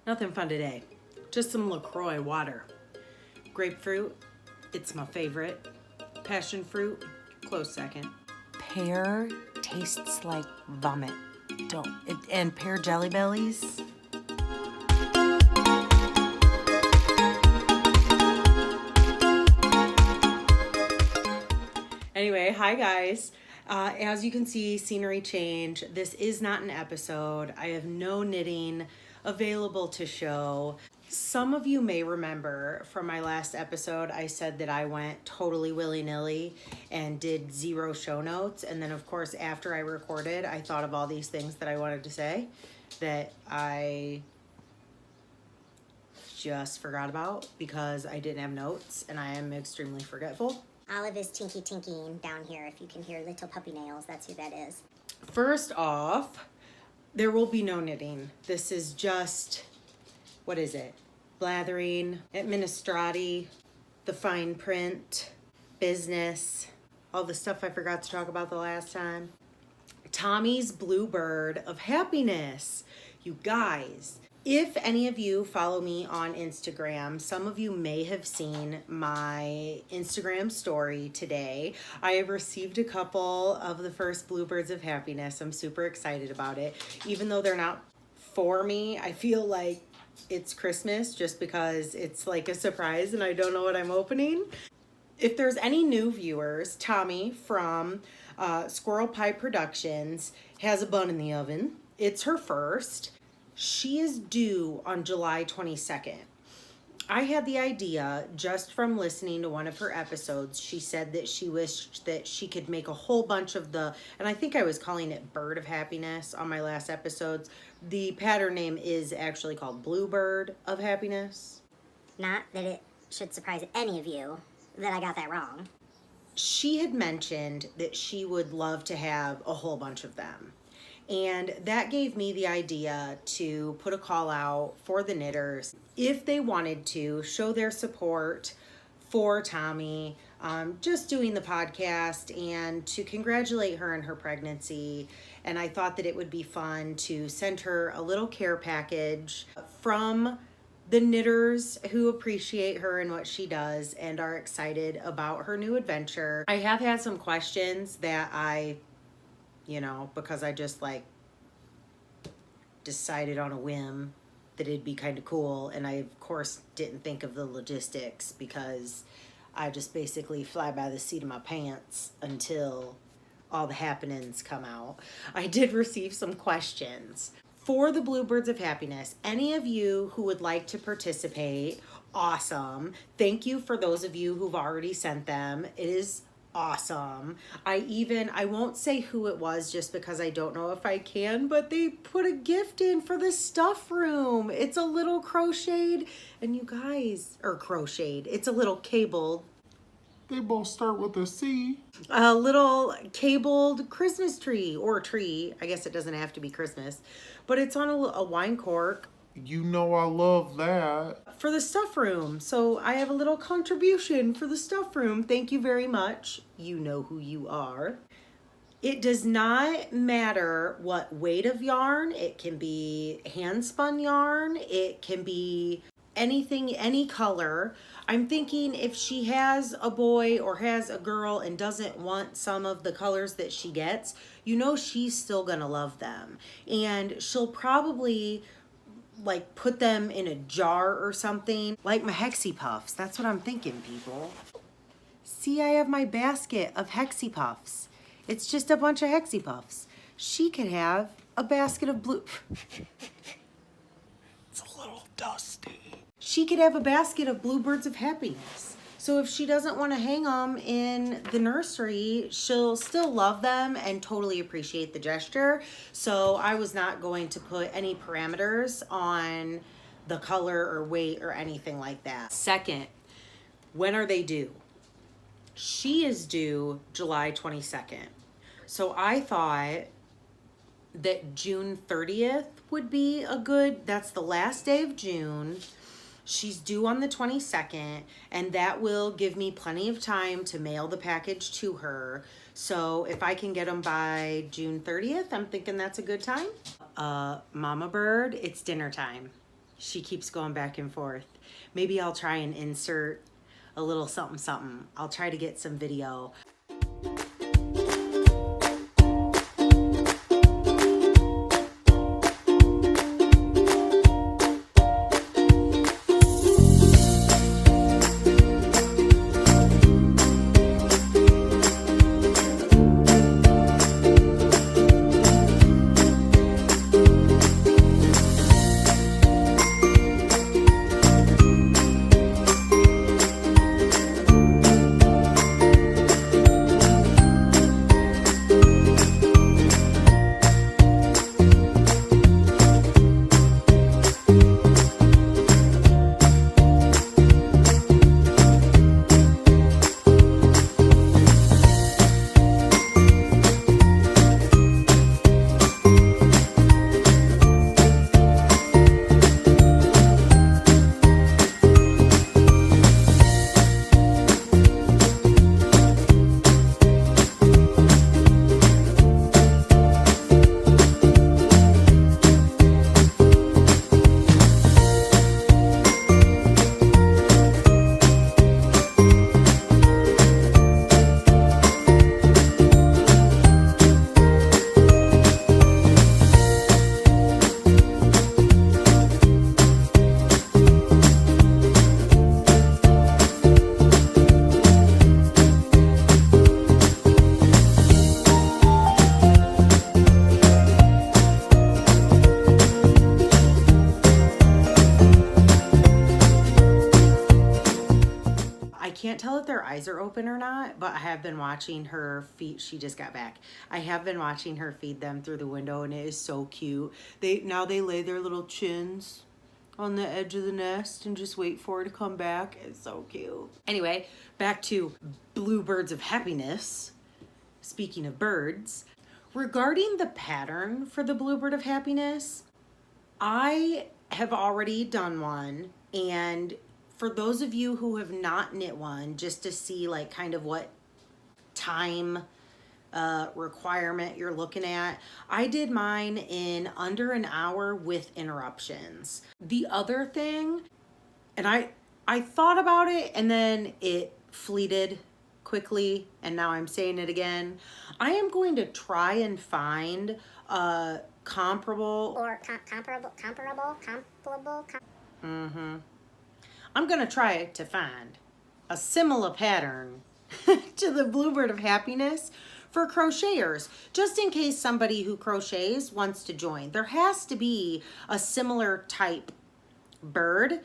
Nothing fun today. Just some LaCroix water. Grapefruit, it's my favorite. Passion fruit, close second. Pear tastes like vomit. And pear Jelly Bellies. Anyway, hi guys. As you can see, scenery change. This is not an episode. I have no knitting available to show. Some of you may remember from my last episode, I said that I went totally willy-nilly and did 0 show notes. And then of course, after I recorded, I thought of all these things that I wanted to say that I just forgot about because I didn't have notes and I am extremely forgetful. Olive is tinking down here. If you can hear little puppy nails, that's who that is. First off, there will be no knitting. This is just, what is it? Blathering, administrati, the fine print, business, all the stuff I forgot to talk about the last time. Tommy's Bluebird of Happiness. You guys, if any of you follow me on Instagram, some of you may have seen my Instagram story today. I have received a couple of the first Bluebirds of Happiness. I'm super excited about it. Even though they're not for me, I feel like it's Christmas just because it's like a surprise and I don't know what I'm opening. If there's any new viewers, Tommy from Squirrel Pie Productions has a bun in the oven. It's her first. She is due on July 22nd. I had the idea just from listening to one of her episodes. She said that she wished that she could make a whole bunch of the, and I think I was calling it Bird of Happiness on my last episodes. The pattern name is actually called Bluebird of Happiness. Not that it should surprise any of you that I got that wrong. She had mentioned that she would love to have a whole bunch of them. And that gave me the idea to put a call out for the knitters if they wanted to show their support for Tommy, just doing the podcast and to congratulate her in her pregnancy. And I thought that it would be fun to send her a little care package from the knitters who appreciate her and what she does and are excited about her new adventure. I have had some questions that because I just like decided on a whim that it'd be kind of cool. And I, of course, didn't think of the logistics because I just basically fly by the seat of my pants until all the happenings come out. I did receive some questions. For the Bluebirds of Happiness, any of you who would like to participate, awesome. Thank you for those of you who've already sent them. It is awesome. I won't say who it was just because I don't know if I can, but they put a gift in for the stuff room. It's a little crocheted, and you guys, or crocheted, it's a little cabled. They both start with a C. A little cabled Christmas tree, or tree. I guess it doesn't have to be Christmas, but it's on a wine cork. You know I love that. For the stuff room. So I have a little contribution for the stuff room. Thank you very much. You know who you are. It does not matter what weight of yarn. It can be hand spun yarn. It can be anything, any color. I'm thinking if she has a boy or has a girl and doesn't want some of the colors that she gets, she's still gonna love them. And she'll probably like put them in a jar or something, like my Hexie Puffs. That's what I'm thinking, people. See, I have my basket of Hexie Puffs. It's just a bunch of Hexie Puffs. She could have a basket of It's a little dusty. She could have a basket of Bluebirds of Happiness. So if she doesn't want to hang them in the nursery, she'll still love them and totally appreciate the gesture. So I was not going to put any parameters on the color or weight or anything like that. Second, when are they due? She is due July 22nd. So I thought that June 30th would be that's the last day of June. She's due on the 22nd, and that will give me plenty of time to mail the package to her. So if I can get them by June 30th, I'm thinking that's a good time. Mama Bird, it's dinner time. She keeps going back and forth. Maybe I'll try and insert a little something something. I'll try to get some video. Can't tell if their eyes are open or not, but I have been watching her feed. She just got back. I have been watching her feed them through the window, and it is so cute. Now they lay their little chins on the edge of the nest and just wait for her to come back. It's so cute. Anyway, back to Bluebirds of Happiness. Speaking of birds, regarding the pattern for the Bluebird of Happiness, I have already done one, and for those of you who have not knit one, just to see like kind of what time requirement you're looking at, I did mine in under an hour with interruptions. The other thing, and I thought about it and then it fleeted quickly, and now I'm saying it again. I am going to try and find a comparable I'm going to try to find a similar pattern to the Bluebird of Happiness for crocheters, just in case somebody who crochets wants to join. There has to be a similar type bird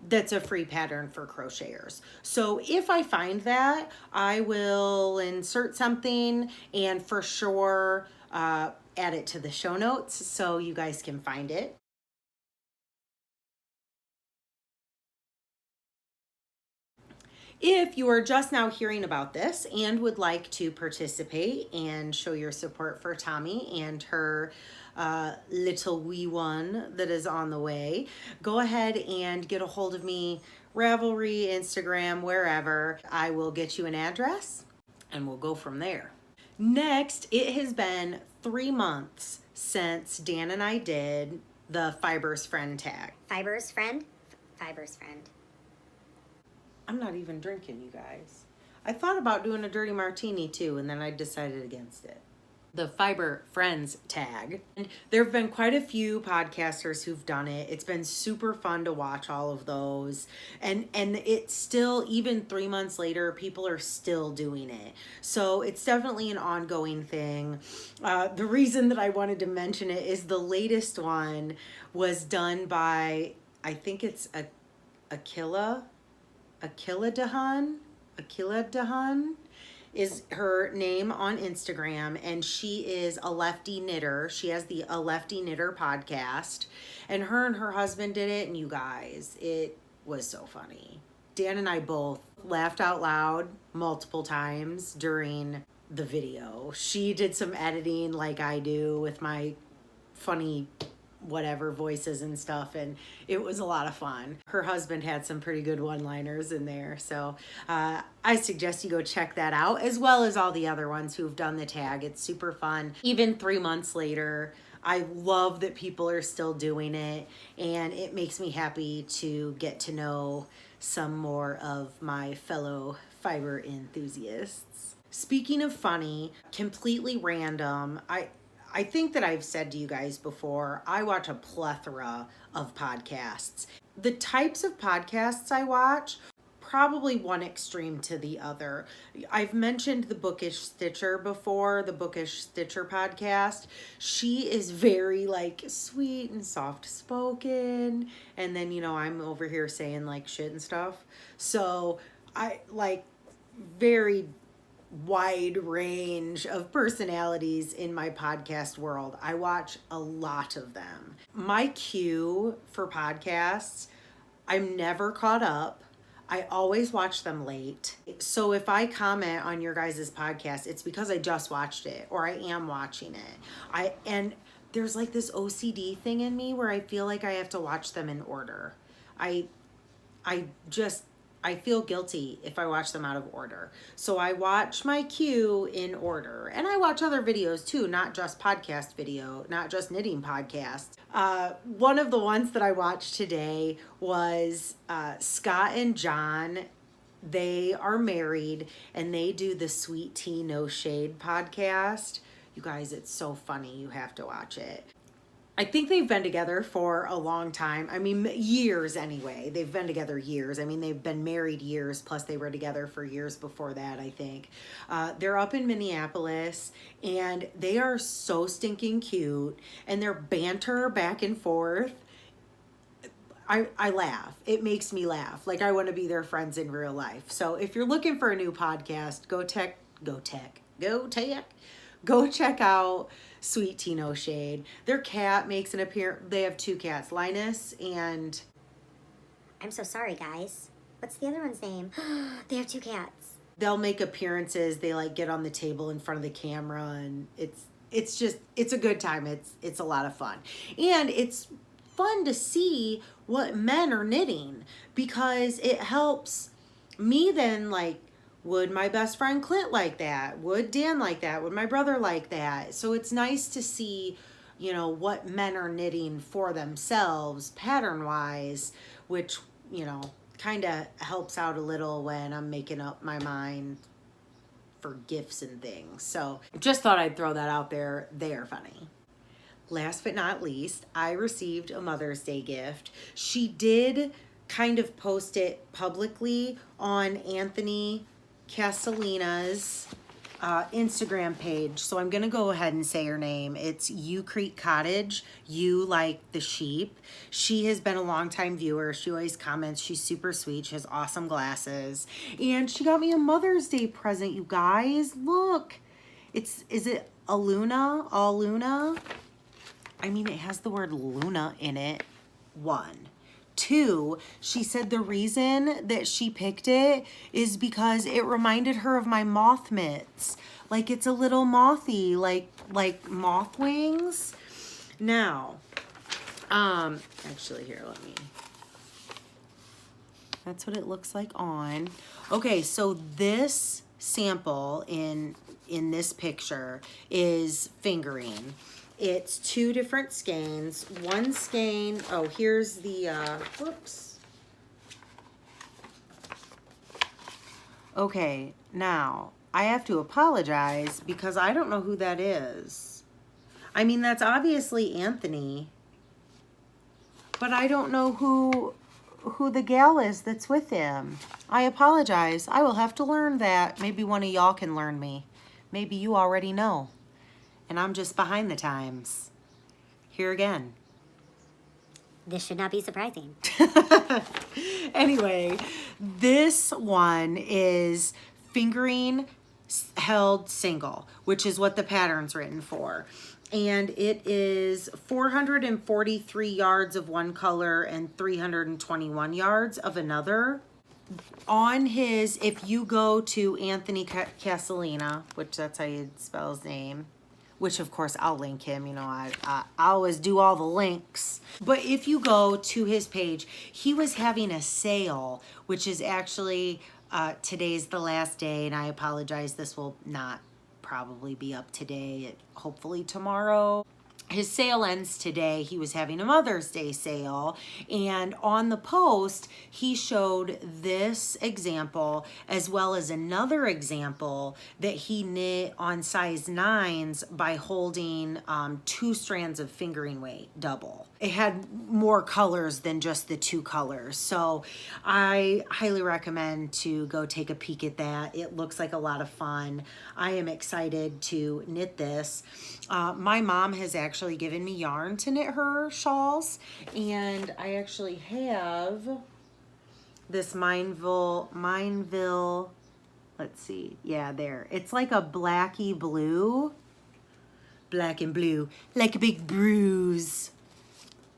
that's a free pattern for crocheters. So if I find that, I will insert something and for sure add it to the show notes so you guys can find it. If you are just now hearing about this and would like to participate and show your support for Tommy and her little wee one that is on the way, go ahead and get a hold of me, Ravelry, Instagram, wherever. I will get you an address and we'll go from there. Next, it has been 3 months since Dan and I did the Fibers Friend tag. Fibers friend? Fibers friend. I'm not even drinking, you guys. I thought about doing a dirty martini too, and then I decided against it. The Fiber Friends tag. And there have been quite a few podcasters who've done it. It's been super fun to watch all of those. And it's still, even 3 months later, people are still doing it. So it's definitely an ongoing thing. The reason that I wanted to mention it is the latest one was done by, I think it's Aquila Dahan is her name on Instagram, and she is a Lefty knitter. She has a Lefty Knitter podcast, and her husband did it, and you guys, it was so funny. Dan and I both laughed out loud multiple times during the video. She did some editing like I do with my funny whatever voices and stuff, and it was a lot of fun. Her husband had some pretty good one-liners in there, so I suggest you go check that out, as well as all the other ones who've done the tag. It's super fun. Even 3 months later, I love that people are still doing it, and it makes me happy to get to know some more of my fellow fiber enthusiasts. Speaking of funny, completely random, I think that I've said to you guys before, I watch a plethora of podcasts. The types of podcasts I watch, probably one extreme to the other. I've mentioned the Bookish Stitcher before, the Bookish Stitcher podcast. She is very like sweet and soft spoken. And then, you know, I'm over here saying like shit and stuff. So I like very wide range of personalities in my podcast world. I watch a lot of them. My queue for podcasts, I'm never caught up. I always watch them late. So if I comment on your guys' podcast, it's because I just watched it or I am watching it. And there's like this OCD thing in me where I feel like I have to watch them in order. I feel guilty if I watch them out of order. So I watch my queue in order. And I watch other videos too, not just podcast video, not just knitting podcasts. One of the ones that I watched today was Scott and John. They are married and they do the Sweet Tea No Shade podcast. You guys, it's so funny. You have to watch it. I think they've been together for a long time. I mean, years anyway. They've been together years. I mean, they've been married years, plus they were together for years before that, I think. They're up in Minneapolis, and they are so stinking cute, and their banter back and forth, I laugh. It makes me laugh. Like, I want to be their friends in real life. So if you're looking for a new podcast, go check out Sweet Tea No Shade. Their cat makes an appearance. They have two cats, Linus and... I'm so sorry, guys. What's the other one's name? They have two cats. They'll make appearances. They like get on the table in front of the camera, and it's a good time. It's a lot of fun. And it's fun to see what men are knitting because it helps me then like, would my best friend Clint like that? Would Dan like that? Would my brother like that? So it's nice to see, you know, what men are knitting for themselves pattern-wise, which, you know, kind of helps out a little when I'm making up my mind for gifts and things. So just thought I'd throw that out there. They are funny. Last but not least, I received a Mother's Day gift. She did kind of post it publicly on Anthony Casalena's Instagram page. So I'm going to go ahead and say her name. It's U Creek Cottage. You like the sheep. She has been a longtime viewer. She always comments. She's super sweet. She has awesome glasses. And she got me a Mother's Day present, you guys. Look. Is it Alluna? Alluna? I mean, it has the word Luna in it. 1. 2, she said the reason that she picked it is because it reminded her of my moth mitts. Like it's a little mothy, like moth wings. Now, actually here, that's what it looks like on. Okay, so this sample in this picture is fingering. It's 2 different skeins. One skein, oh, here's the, whoops. Okay, now, I have to apologize because I don't know who that is. I mean, that's obviously Anthony, but I don't know who the gal is that's with him. I apologize. I will have to learn that. Maybe one of y'all can learn me. Maybe you already know. And I'm just behind the times. Here again. This should not be surprising. Anyway, this one is fingering held single, which is what the pattern's written for. And it is 443 yards of one color and 321 yards of another. On his, if you go to Anthony Casalena, which that's how you spell his name, which of course I'll link him, you know, I always do all the links. But if you go to his page, he was having a sale, which is actually, today's the last day, and I apologize, this will not probably be up today, hopefully tomorrow. his sale ends today. He was having a Mother's Day sale, and on the post he showed this example as well as another example that he knit on size 9s by holding 2 strands of fingering weight double. It had more colors than just the 2 colors, so I highly recommend to go take a peek at that. It looks like a lot of fun. I am excited to knit this. My mom has actually given me yarn to knit her shawls, and I actually have this Mineville, let's see, yeah, there. It's like a blacky blue, black and blue, like a big bruise.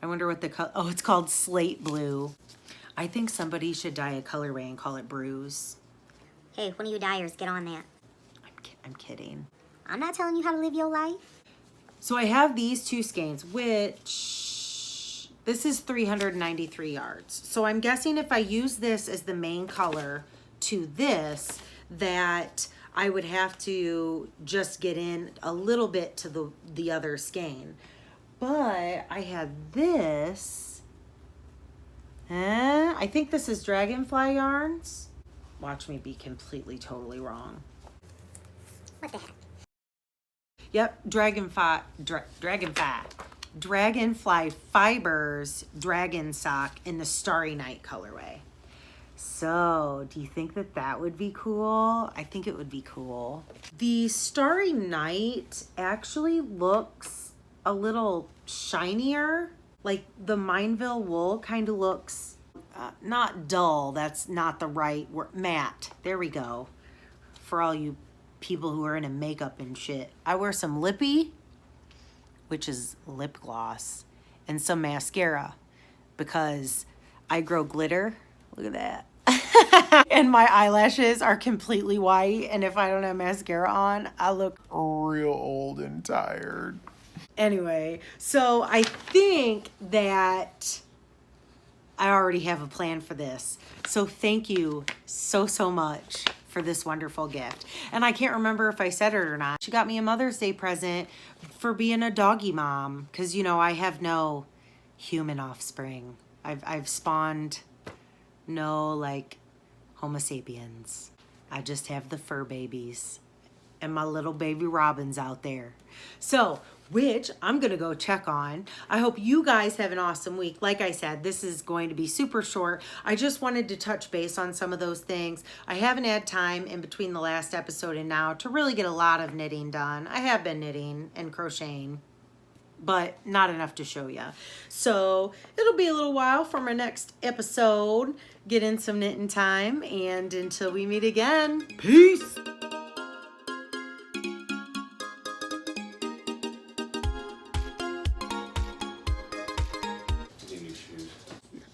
I wonder what the color, oh, it's called slate blue. I think somebody should dye a colorway and call it bruise. Hey, one of you dyers, get on that. I'm kidding. I'm not telling you how to live your life. So I have these 2 skeins, which this is 393 yards. So I'm guessing if I use this as the main color to this, that I would have to just get in a little bit to the other skein. But I had this. I think this is Dragonfly yarns. Watch me be completely, totally wrong. What the heck? Yep, Dragonfly Fibers Dragon Sock in the Starry Night colorway. So, do you think that that would be cool? I think it would be cool. The Starry Night actually looks a little shinier. Like the Mineville wool kind of looks not dull. That's not the right word. Matte. There we go. For all you people who are into makeup and shit. I wear some Lippy, which is lip gloss, and some mascara because I grow glitter. Look at that. And my eyelashes are completely white, and if I don't have mascara on, I look Real old and tired. anyway. So I think that I already have a plan for this. So thank you so much for this wonderful gift. And I can't remember if I said it or not. She got me a Mother's Day present for being a doggy mom. Because, you know, I have no human offspring. I've spawned no, like, Homo sapiens. I just have the fur babies. And my little baby robins out there. So, which I'm going to go check on. I hope you guys have an awesome week. Like I said, this is going to be super short. I just wanted to touch base on some of those things. I haven't had time in between the last episode and now to really get a lot of knitting done. I have been knitting and crocheting, but not enough to show you. So it'll be a little while for my next episode. Get in some knitting time, and until we meet again, peace.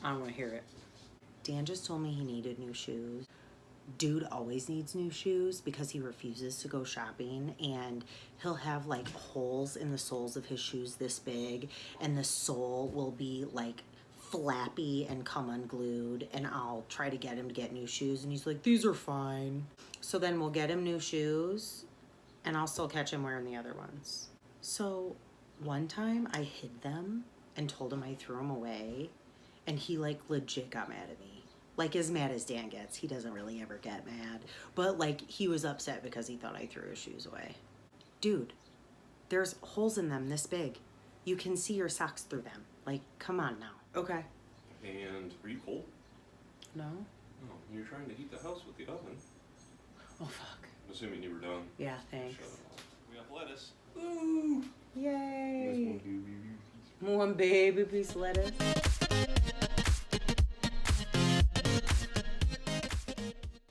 I don't want to hear it. Dan just told me he needed new shoes. Dude always needs new shoes because he refuses to go shopping, and he'll have like holes in the soles of his shoes this big, and the sole will be like flappy and come unglued, and I'll try to get him to get new shoes, and he's like, these are fine. So then we'll get him new shoes, and I'll still catch him wearing the other ones. So one time I hid them and told him I threw them away, and he like legit got mad at me. Like as mad as Dan gets. He doesn't really ever get mad. But like he was upset because he thought I threw his shoes away. Dude, there's holes in them this big. You can see your socks through them. Like, come on now. Okay. And are you cold? No? Oh, you're trying to heat the house with the oven. Oh, fuck. I'm assuming you were done. Yeah, thanks. Shut it off. We have lettuce. Ooh! Yay. Nice one, baby. One baby piece of lettuce.